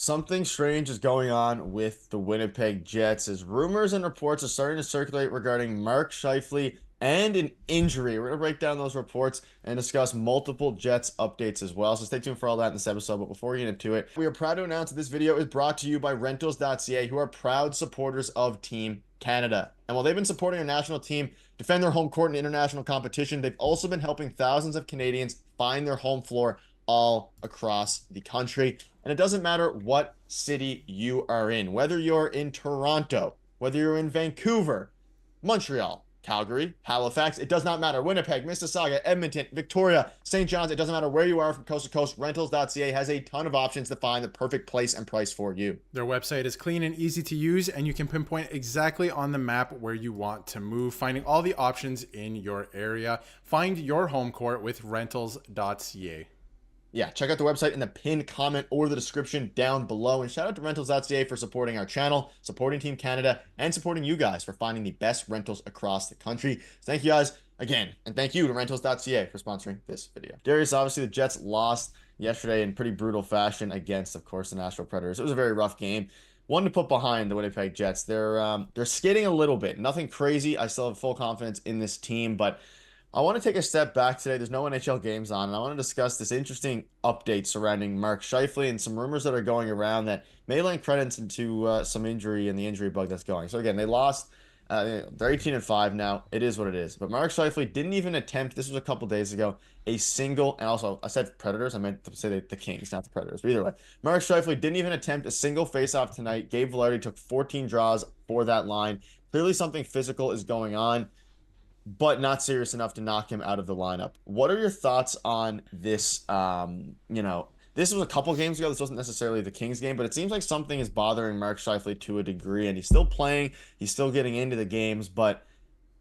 Something strange is going on with the Winnipeg Jets as rumors and reports are starting to circulate regarding Mark Scheifele and an injury. We're going to break down those reports and discuss multiple Jets updates as well. So stay tuned for all that in this episode. But before we get into it, we are proud to announce that this video is brought to you by Rentals.ca, who are proud supporters of Team Canada. And while they've been supporting our national team defend their home court in international competition, they've also been helping thousands of Canadians find their home floor all across the country. And it doesn't matter what city you are in, whether you're in Toronto, whether you're in Vancouver, Montreal, Calgary, Halifax, it does not matter. Winnipeg, Mississauga, Edmonton, Victoria, St. John's, it doesn't matter where you are from coast to coast. Rentals.ca has a ton of options to find the perfect place and price for you. Their website is clean and easy to use, and you can pinpoint exactly on the map where you want to move, finding all the options in your area. Find your home court with Rentals.ca. Yeah, check out the website in the pinned comment or the description down below. And shout out to Rentals.ca for supporting our channel, supporting Team Canada, and supporting you guys for finding the best rentals across the country. So thank you guys again. And thank you to Rentals.ca for sponsoring this video. Darius, obviously the Jets lost yesterday in pretty brutal fashion against, of course, the Nashville Predators. It was a very rough game. One to put behind the Winnipeg Jets. They're skidding a little bit. Nothing crazy. I still have full confidence in this team, but I want to take a step back today. There's no NHL games on, and I want to discuss this interesting update surrounding Mark Scheifele and some rumors that are going around that may lend credence into some injury and the injury bug that's going. So again, they lost. They're 18-5 now. It is what it is. But Mark Scheifele didn't even attempt, this was a couple days ago, a single, and also I said Predators. I meant to say the Kings, not the Predators. But either way, Mark Scheifele didn't even attempt a single faceoff tonight. Gabe Vilardi took 14 draws for that line. Clearly something physical is going on, but not serious enough to knock him out of the lineup. What are your thoughts on this? This was a couple games ago. This wasn't necessarily the Kings game, but it seems like something is bothering Mark Scheifele to a degree, and he's still playing. He's still getting into the games, but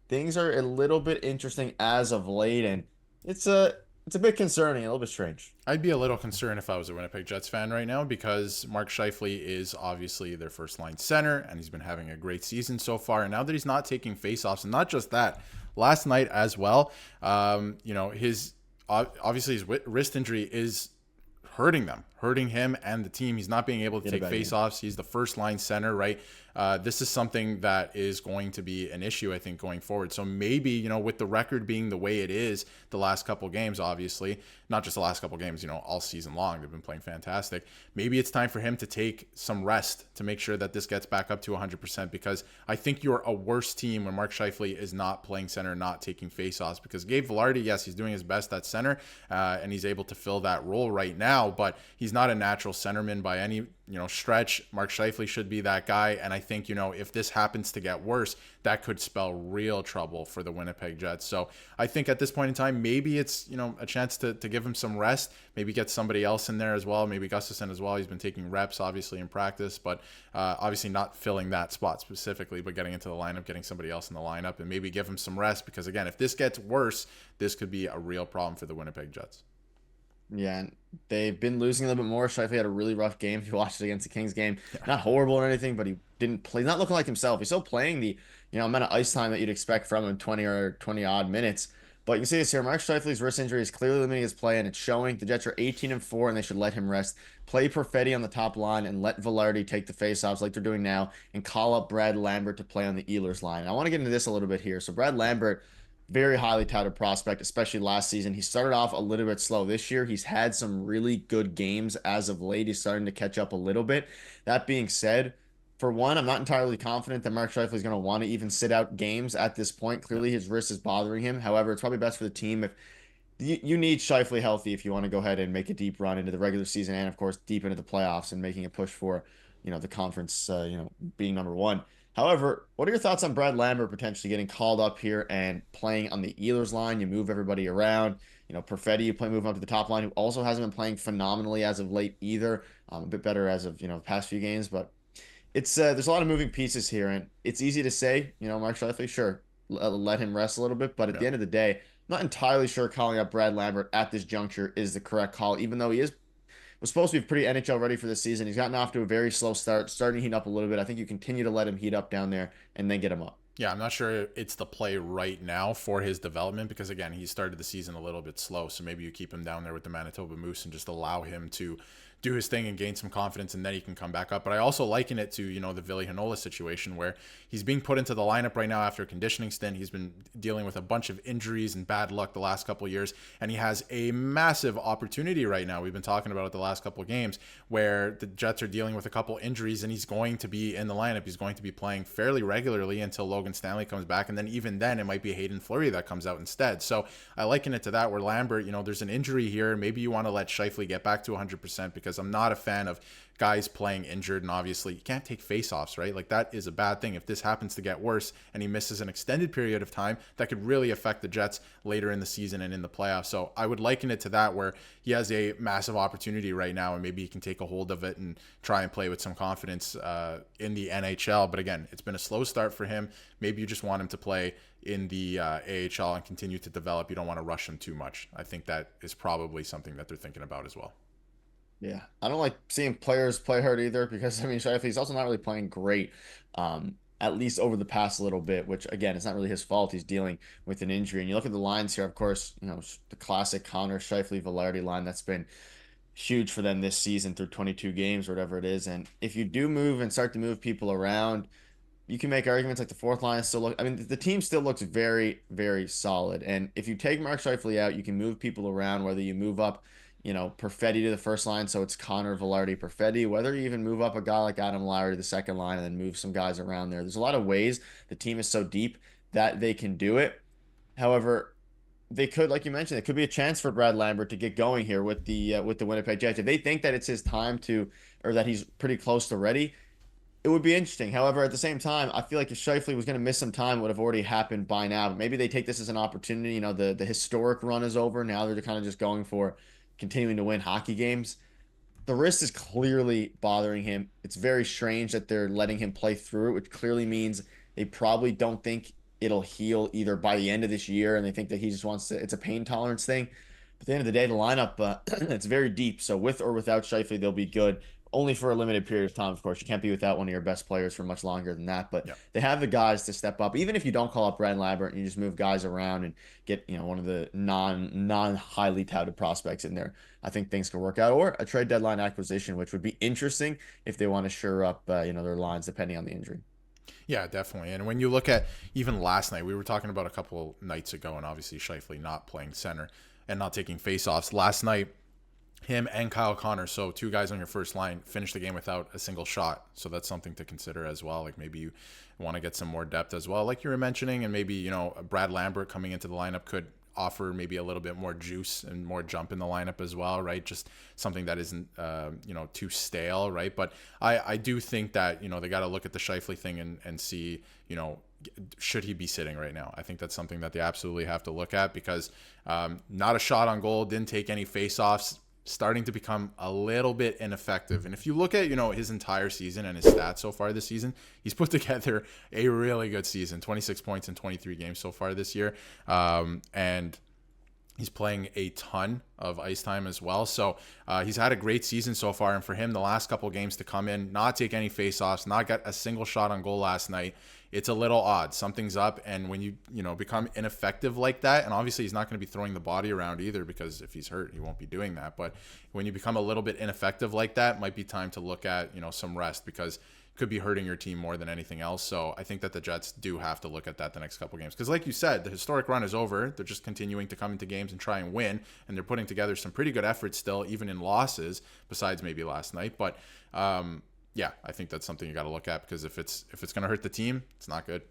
things are a little bit interesting as of late, and it's a bit concerning, a little bit strange. I'd be a little concerned if I was a Winnipeg Jets fan right now, because Mark Scheifele is obviously their first line center, and he's been having a great season so far. And now that he's not taking faceoffs, and not just that, last night as well, his obviously his wrist injury is hurting him and the team. He's not being able to take faceoffs. He's the first line center, right? This is something that is going to be an issue, I think, going forward. So maybe, with the record being the way it is the last couple games, obviously, not just the last couple games, all season long, they've been playing fantastic. Maybe it's time for him to take some rest to make sure that this gets back up to 100%, because I think you're a worse team when Mark Scheifele is not playing center, not taking faceoffs, because Gabe Vilardi, yes, he's doing his best at center, and he's able to fill that role right now, but he's not a natural centerman by any stretch. Mark Scheifele should be that guy, and I think if this happens to get worse, that could spell real trouble for the Winnipeg Jets. So I think at this point in time, maybe it's a chance to give him some rest, maybe get somebody else in there as well, maybe Gosse as well. He's been taking reps obviously in practice, but obviously not filling that spot specifically, but getting into the lineup, getting somebody else in the lineup, and maybe give him some rest, because again, if this gets worse, this could be a real problem for the Winnipeg Jets. Yeah, and they've been losing a little bit more. Scheifele had a really rough game. If you watched it against the Kings game, not horrible or anything, but he didn't play. He's not looking like himself. He's still playing the amount of ice time that you'd expect from him, 20 odd minutes. But you can see this here. Mark Scheifele's wrist injury is clearly limiting his play, and it's showing. The Jets are 18-4, and they should let him rest. Play Perfetti on the top line and let Vilardi take the faceoffs like they're doing now, and call up Brad Lambert to play on the Ehlers line. And I want to get into this a little bit here. So Brad Lambert, very highly touted prospect, especially last season. He started off a little bit slow. This year, he's had some really good games as of late. He's starting to catch up a little bit. That being said, for one, I'm not entirely confident that Mark Scheifele is going to want to even sit out games at this point. Clearly, his wrist is bothering him. However, it's probably best for the team if you need Scheifele healthy if you want to go ahead and make a deep run into the regular season and, of course, deep into the playoffs and making a push for, the conference, being number one. However, what are your thoughts on Brad Lambert potentially getting called up here and playing on the Ehlers line? You move everybody around. Perfetti, you move up to the top line, who also hasn't been playing phenomenally as of late either. A bit better as of, the past few games, but it's there's a lot of moving pieces here, and it's easy to say, Mark Scheifele, sure, let him rest a little bit, but at the end of the day, I'm not entirely sure calling up Brad Lambert at this juncture is the correct call, even though he was supposed to be pretty NHL ready for this season. He's gotten off to a very slow start, starting to heat up a little bit. I think you continue to let him heat up down there and then get him up. Yeah, I'm not sure it's the play right now for his development, because again, he started the season a little bit slow. So maybe you keep him down there with the Manitoba Moose and just allow him to do his thing and gain some confidence, and then he can come back up. But I also liken it to, the Ville Heinola situation where he's being put into the lineup right now after a conditioning stint. He's been dealing with a bunch of injuries and bad luck the last couple of years, and he has a massive opportunity right now. We've been talking about it the last couple of games where the Jets are dealing with a couple injuries, and he's going to be in the lineup. He's going to be playing fairly regularly until Logan Stanley comes back, and then even then it might be Hayden Fleury that comes out instead. So I liken it to that where Lambert, there's an injury here. Maybe you want to let Scheifele get back to 100% because I'm not a fan of guys playing injured, and obviously you can't take face-offs, right? Like, that is a bad thing. If this happens to get worse and he misses an extended period of time, that could really affect the Jets later in the season and in the playoffs. So I would liken it to that, where he has a massive opportunity right now, and maybe he can take a hold of it and try and play with some confidence in the NHL. But again, it's been a slow start for him. Maybe you just want him to play in the AHL and continue to develop. You don't want to rush him too much. I think that is probably something that they're thinking about as well. Yeah, I don't like seeing players play hurt either because Scheifele's also not really playing great, at least over the past little bit. Which again, it's not really his fault. He's dealing with an injury, and you look at the lines here. Of course, the classic Connor Scheifele Velarde line that's been huge for them this season through 22 games or whatever it is. And if you do move and start to move people around, you can make arguments like the fourth line still look. I mean, the team still looks very, very solid. And if you take Mark Scheifele out, you can move people around. Whether you move up, Perfetti to the first line, so it's Connor Velarde Perfetti. Whether you even move up a guy like Adam Lowry to the second line and then move some guys around there. There's a lot of ways. The team is so deep that they can do it. However, they could, like you mentioned, it could be a chance for Brad Lambert to get going here with the Winnipeg Jets. If they think that it's his time to, or that he's pretty close to ready, it would be interesting. However, at the same time, I feel like if Scheifele was going to miss some time, it would have already happened by now. But maybe they take this as an opportunity. The historic run is over. Now they're kind of just going for continuing to win hockey games. The wrist is clearly bothering him. It's very strange that they're letting him play through it, which clearly means they probably don't think it'll heal either by the end of this year, and they think that he just wants to, it's a pain tolerance thing. But at the end of the day, the lineup, it's very deep. So with or without Scheifele, they'll be good. Only for a limited period of time, of course. You can't be without one of your best players for much longer than that. But they have the guys to step up. Even if you don't call up Brad Lambert and you just move guys around and get, one of the non highly touted prospects in there, I think things can work out. Or a trade deadline acquisition, which would be interesting if they want to shore up, their lines depending on the injury. Yeah, definitely. And when you look at even last night, we were talking about a couple nights ago, and obviously Scheifele not playing center and not taking faceoffs. Last night, him and Kyle Connor, so two guys on your first line, finished the game without a single shot. So that's something to consider as well. Like, maybe you want to get some more depth as well, like you were mentioning, and maybe, Brad Lambert coming into the lineup could offer maybe a little bit more juice and more jump in the lineup as well, right? Just something that isn't, too stale, right? But I do think that, they got to look at the Scheifele thing and see, should he be sitting right now? I think that's something that they absolutely have to look at because not a shot on goal, didn't take any face-offs, starting to become a little bit ineffective. And if you look at, his entire season and his stats so far this season, he's put together a really good season, 26 points in 23 games so far this year. And he's playing a ton of ice time as well. So he's had a great season so far. And for him, the last couple games to come in, not take any faceoffs, not get a single shot on goal last night, it's a little odd. Something's up. And when you become ineffective like that, and obviously he's not going to be throwing the body around either because if he's hurt, he won't be doing that. But when you become a little bit ineffective like that, it might be time to look at, some rest because could be hurting your team more than anything else. So I think that the Jets do have to look at that the next couple games. Because like you said, the historic run is over. They're just continuing to come into games and try and win. And they're putting together some pretty good efforts still, even in losses, besides maybe last night. But yeah, I think that's something you got to look at because if it's going to hurt the team, it's not good.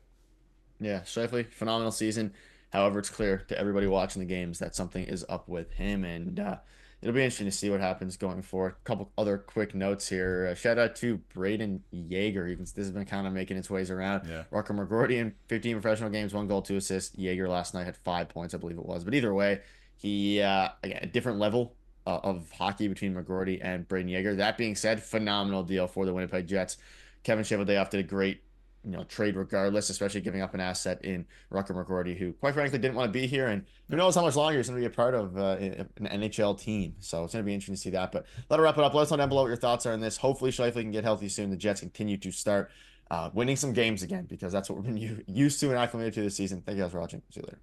Yeah, Scheifele, phenomenal season. However, it's clear to everybody watching the games that something is up with him, and it'll be interesting to see what happens going forward. A couple other quick notes here. Shout out to Braden Yeager. This has been kind of making its ways around. Yeah. Rucker McGroarty in 15 professional games, 1 goal, 2 assists. Yeager last night had 5 points, I believe it was. But either way, he again a different level of hockey between McGroarty and Braden Yeager. That being said, phenomenal deal for the Winnipeg Jets. Kevin Scheifele did a great trade regardless, especially giving up an asset in Rucker McGroarty, who quite frankly didn't want to be here, and who knows how much longer he's going to be a part of an NHL team. So it's going to be interesting to see that. But let us wrap it up. Let us know down below what your thoughts are on this. Hopefully Scheifele can get healthy soon. The Jets continue to start winning some games again because that's what we've been used to and acclimated to this season. Thank you guys for watching. See you later.